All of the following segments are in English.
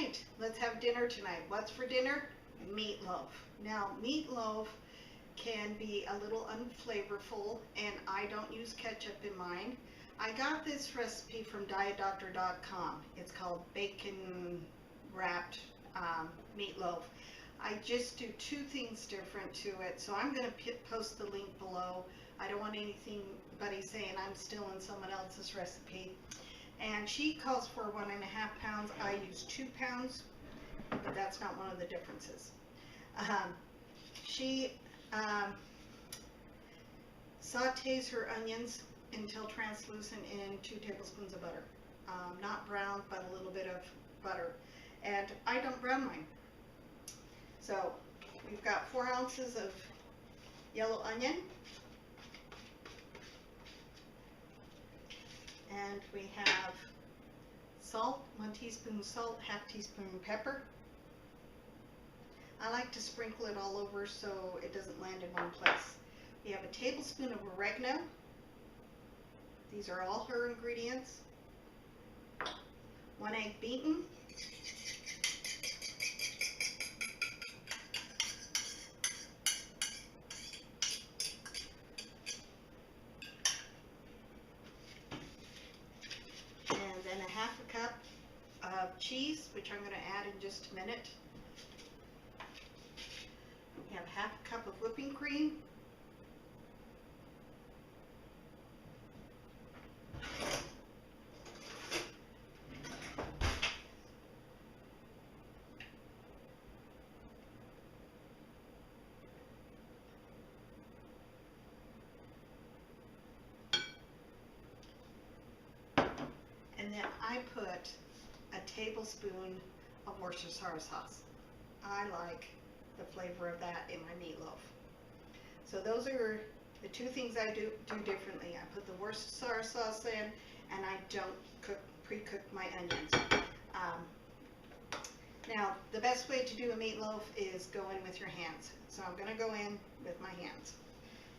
right, let's have dinner tonight. What's for dinner? Meatloaf. Now, meatloaf can be a little unflavorful, and I don't use ketchup in mine. I got this recipe from dietdoctor.com. It's called bacon wrapped meatloaf. I just do two things different to it, so I'm going to post the link below. I don't want anybody saying I'm stealing someone else's recipe. And she calls for 1.5 pounds. I use 2 pounds, but that's not one of the differences. She sautés her onions until translucent in 2 tablespoons of butter. Not brown, but a little bit of butter. And I don't brown mine. So we've got 4 ounces of yellow onion. And we have salt, 1 teaspoon salt, 1/2 teaspoon pepper. I like to sprinkle it all over so it doesn't land in one place. We have a tablespoon of oregano. These are all her ingredients. 1 egg beaten. And then 1/2 cup of cheese, which I'm going to add in just a minute. We have 1/2 cup of whipping cream. And then I put a tablespoon of Worcestershire sauce. I like the flavor of that in my meatloaf. So those are the 2 things I do differently. I put the Worcestershire sauce in, and I don't pre-cook my onions. Now, the best way to do a meatloaf is go in with your hands. So I'm going to go in with my hands.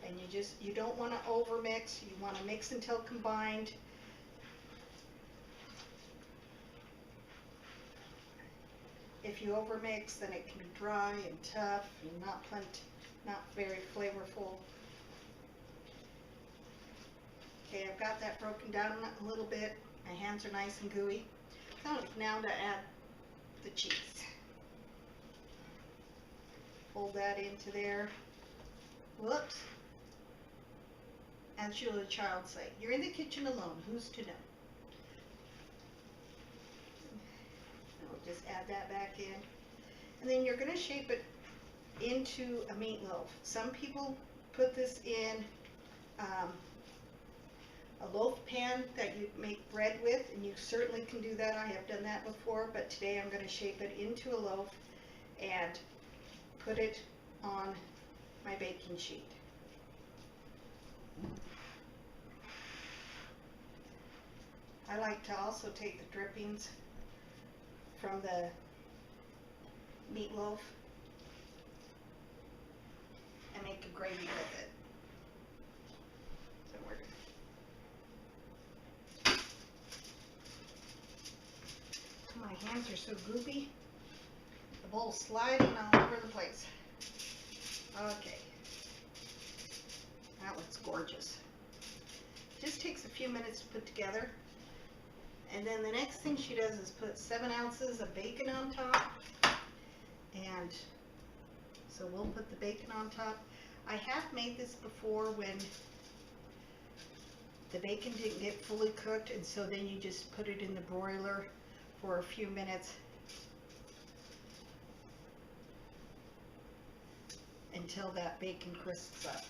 And you don't want to overmix. You want to mix until combined. If you overmix, then it can be dry and tough and not very flavorful. Okay, I've got that broken down a little bit. My hands are nice and gooey. So now to add the cheese. Fold that into there. Whoops. As should a child say, you're in the kitchen alone. Who's to know? Just add that back in, and then you're going to shape it into a meatloaf. Some people put this in a loaf pan that you make bread with, and you certainly can do that. I have done that before, but today I'm going to shape it into a loaf and put it on my baking sheet. I like to also take the drippings from the meatloaf and make a gravy with it. So my hands are so goopy. The bowl's sliding all over the place. Okay. That looks gorgeous. Just takes a few minutes to put together. And then the next thing she does is put 7 ounces of bacon on top. And so we'll put the bacon on top. I have made this before when the bacon didn't get fully cooked, and so then you just put it in the broiler for a few minutes until that bacon crisps up.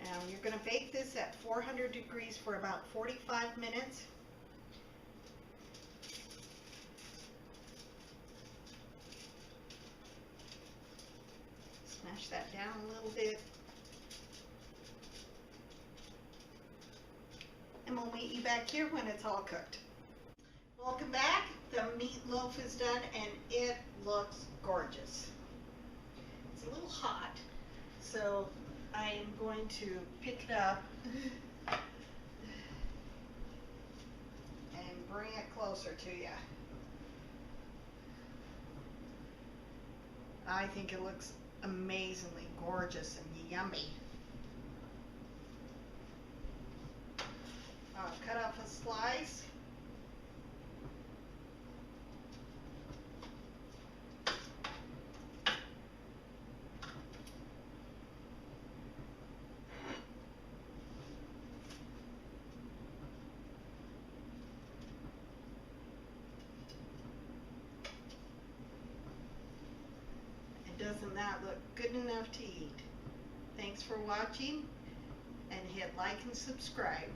Now you're going to bake this at 400 degrees for about 45 minutes. Smash that down a little bit. And we'll meet you back here when it's all cooked. Welcome back. The meatloaf is done and it looks gorgeous. It's a little hot, so I am going to pick it up closer to you. I think it looks amazingly gorgeous and yummy. I'll cut off a slice. Doesn't that look good enough to eat? Thanks for watching, and hit like and subscribe.